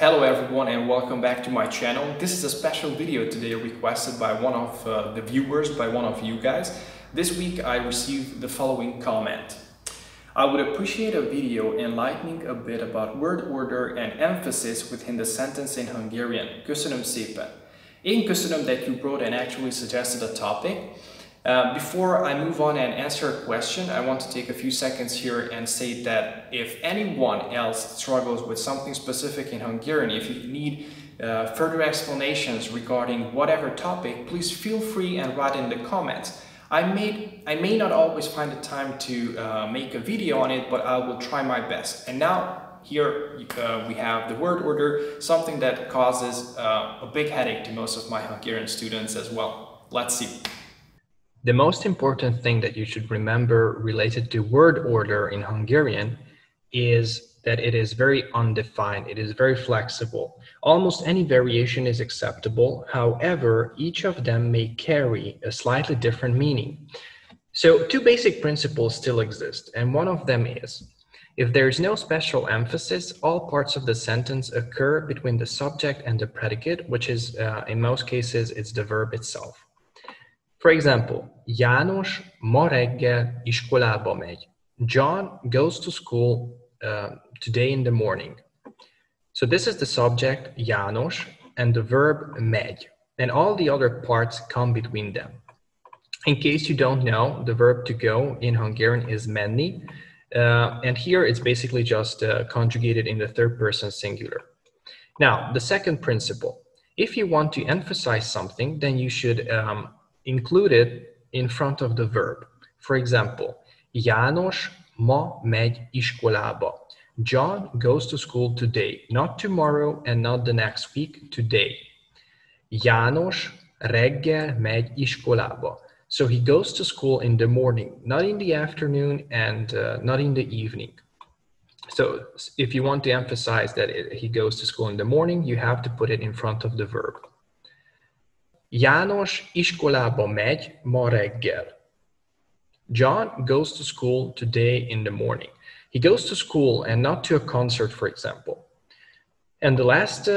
Hello everyone and welcome back to my channel. This is a special video today requested by one of the viewers, by one of you guys. This week I received the following comment. I would appreciate a video enlightening a bit about word order and emphasis within the sentence in Hungarian. Köszönöm szépen. Én köszönöm that you wrote and actually suggested a topic. Before I move on and answer a question, I want to take a few seconds here and say that if anyone else struggles with something specific in Hungarian, if you need further explanations regarding whatever topic, please feel free and write in the comments. I may not always find the time to make a video on it, but I will try my best. And now here we have the word order, something that causes a big headache to most of my Hungarian students as well. Let's see. The most important thing that you should remember related to word order in Hungarian is that it is very undefined. It is very flexible. Almost any variation is acceptable. However, each of them may carry a slightly different meaning. So two basic principles still exist, and one of them is, if there is no special emphasis, all parts of the sentence occur between the subject and the predicate, which is, in most cases, it's the verb itself. For example, János ma reggel iskolába megy. John goes to school today in the morning. So this is the subject, János, and the verb megy, and all the other parts come between them. In case you don't know, the verb to go in Hungarian is menni, and here it's basically just conjugated in the third person singular. Now, the second principle, if you want to emphasize something, then you should include it in front of the verb. For example, János ma megy iskolába. John goes to school today, not tomorrow and not the next week, today. János reggel megy iskolába. So he goes to school in the morning, not in the afternoon and not in the evening. So if you want to emphasize that he goes to school in the morning, you have to put it in front of the verb. János iskolába megy ma reggel. John goes to school today in the morning. He goes to school and not to a concert, for example. And the last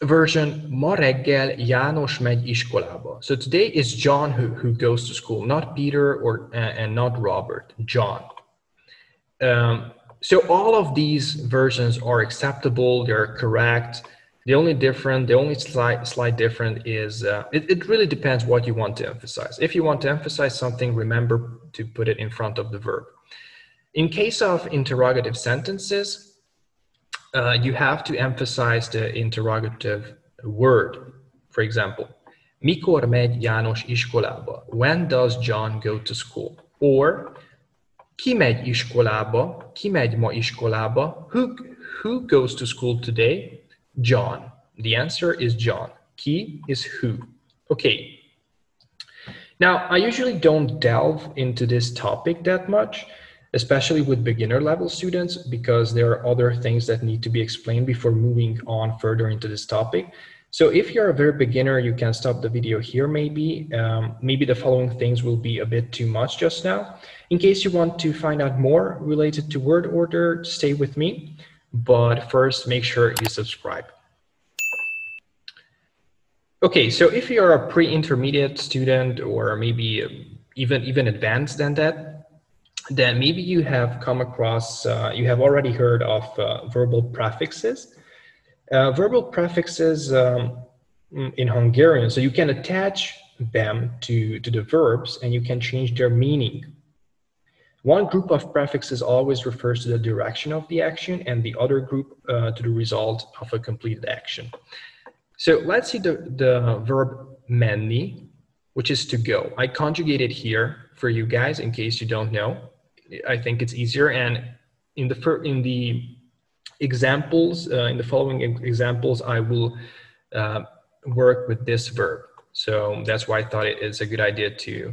version, ma reggel János megy iskolába. So today is John who goes to school, not Peter and not Robert, John. So all of these versions are acceptable, they're correct. The only slight difference is it really depends what you want to emphasize. If you want to emphasize something, remember to put it in front of the verb. In case of interrogative sentences, you have to emphasize the interrogative word. For example, mikor megy János iskolába? When does John go to school? Or ki megy iskolába? Ki megy ma iskolába? Who goes to school today? John. The answer is John. Ki is who. Okay. Now, I usually don't delve into this topic that much, especially with beginner level students, because there are other things that need to be explained before moving on further into this topic. So if you're a very beginner, you can stop the video here maybe. Maybe the following things will be a bit too much just now. In case you want to find out more related to word order, stay with me. But first, make sure you subscribe. Okay, so if you're a pre-intermediate student or maybe even advanced than that, then maybe you have come across, you have already heard of verbal prefixes. Verbal prefixes in Hungarian, so you can attach them to the verbs and you can change their meaning. One group of prefixes always refers to the direction of the action and the other group to the result of a completed action. So let's see the verb menni, which is to go. I conjugated here for you guys in case you don't know. I think it's easier. And in the examples, in the following examples, I will work with this verb. So that's why I thought it is a good idea to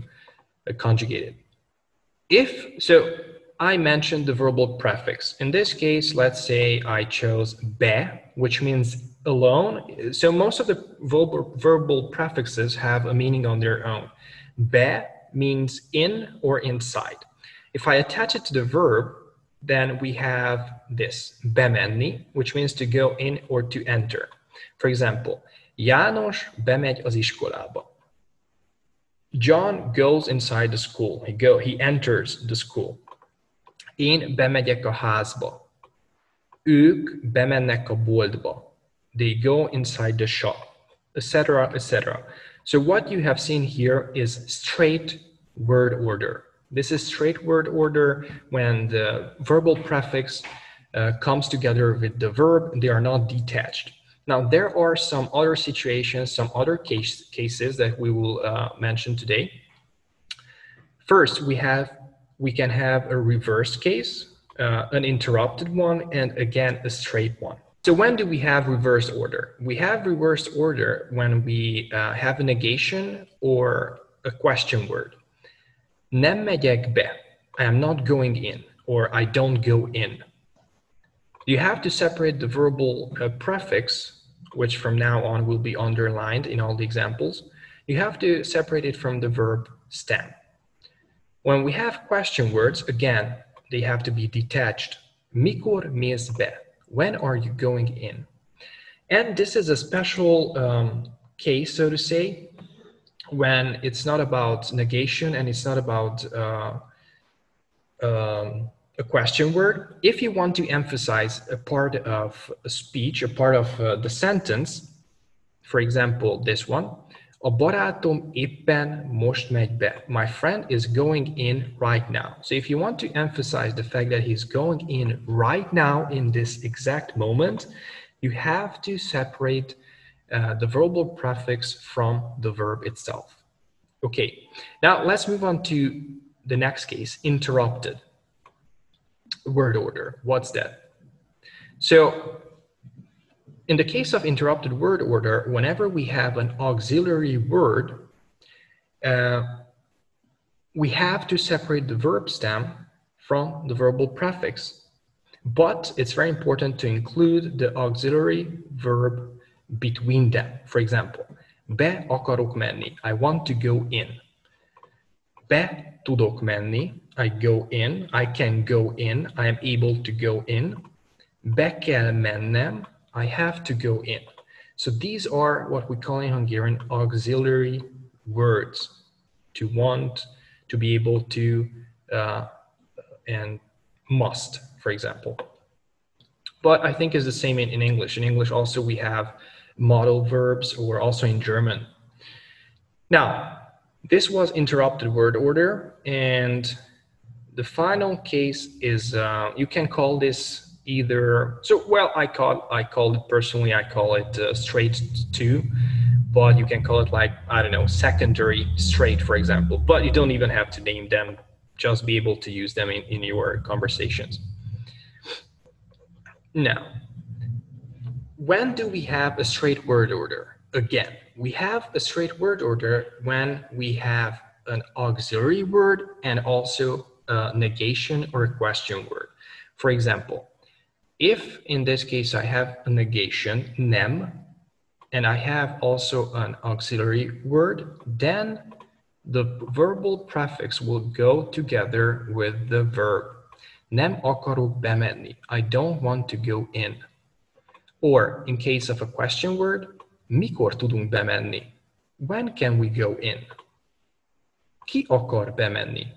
conjugate it. So I mentioned the verbal prefix. In this case, let's say I chose be, which means alone. So most of the verbal prefixes have a meaning on their own. Be means in or inside. If I attach it to the verb, then we have this, bemenni, which means to go in or to enter. For example, János bemegy az iskolába. John goes inside the school. He enters the school. Én bemegyek a házba. Ők bemennek a boltba. They go inside the shop, etc., etc. So what you have seen here is straight word order. This is straight word order when the verbal prefix comes together with the verb. They are not detached. Now, there are some other situations, some other cases that we will mention today. First, we can have a reversed case, an interrupted one, and again, a straight one. So when do we have reversed order? We have reversed order when we have a negation or a question word. Nem megyek be, I am not going in, or I don't go in. You have to separate the verbal prefix, which from now on will be underlined in all the examples. You have to separate it from the verb stem. When we have question words, again, they have to be detached. Mikor mész be? When are you going in? And this is a special case, so to say, when it's not about negation and it's not about a question word. If you want to emphasize a part of a speech, a part of the sentence, for example, this one, a barátom éppen most megy be. My friend is going in right now. So if you want to emphasize the fact that he's going in right now in this exact moment, you have to separate the verbal prefix from the verb itself. Okay, now let's move on to the next case, interrupted word order. What's that? So in the case of interrupted word order, whenever we have an auxiliary word, we have to separate the verb stem from the verbal prefix. But it's very important to include the auxiliary verb between them. For example, be akarok menni, I want to go in. Be tudok menni, I go in, I can go in, I am able to go in. Be kell mennem, I have to go in. So these are what we call in Hungarian auxiliary words. To want, to be able to, and must, for example. But I think it's the same in English. In English also we have modal verbs, or also in German. Now, this was interrupted word order, and the final case is, you can call this either, so well, I call it personally, I call it straight to, but you can call it like, I don't know, secondary straight, for example, but you don't even have to name them, just be able to use them in your conversations. Now, when do we have a straight word order? Again, we have a straight word order when we have an auxiliary word and also a negation or a question word. For example, if in this case I have a negation, nem, and I have also an auxiliary word, then the verbal prefix will go together with the verb. Nem akarok bemenni, I don't want to go in. Or in case of a question word, mikor tudunk bemenni? When can we go in? Ki akar bemenni?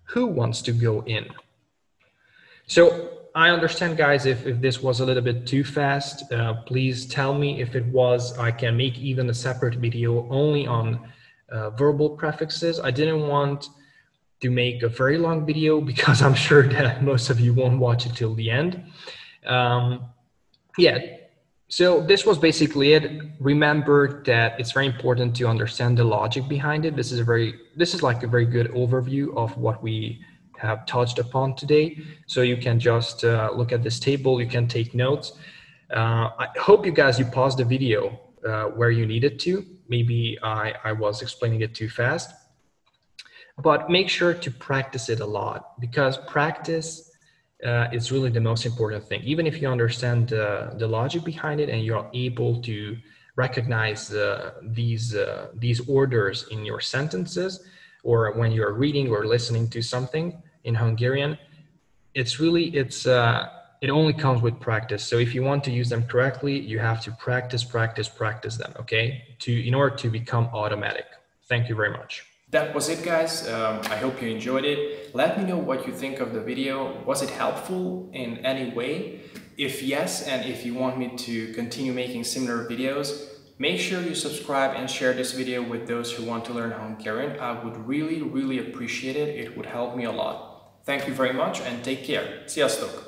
Who wants to go in? So I understand, guys, if this was a little bit too fast, please tell me. If it was, I can make even a separate video only on verbal prefixes. I didn't want to make a very long video because I'm sure that most of you won't watch it till the end. Yeah, so this was basically it. Remember that it's very important to understand the logic behind it. This is like a very good overview of what we have touched upon today. So you can just look at this table, you can take notes. I hope you paused the video where you needed to. Maybe I was explaining it too fast. But make sure to practice it a lot, because practice is really the most important thing. Even if you understand the logic behind it and you're able to recognize these orders in your sentences, or when you're reading or listening to something in Hungarian, it only comes with practice. So if you want to use them correctly, you have to practice them, okay? In order to become automatic. Thank you very much. That was it, guys. I hope you enjoyed it. Let me know what you think of the video. Was it helpful in any way? If yes, and if you want me to continue making similar videos, make sure you subscribe and share this video with those who want to learn Hungarian. I would really appreciate it. It would help me a lot. Thank you very much and take care. Sziasztok!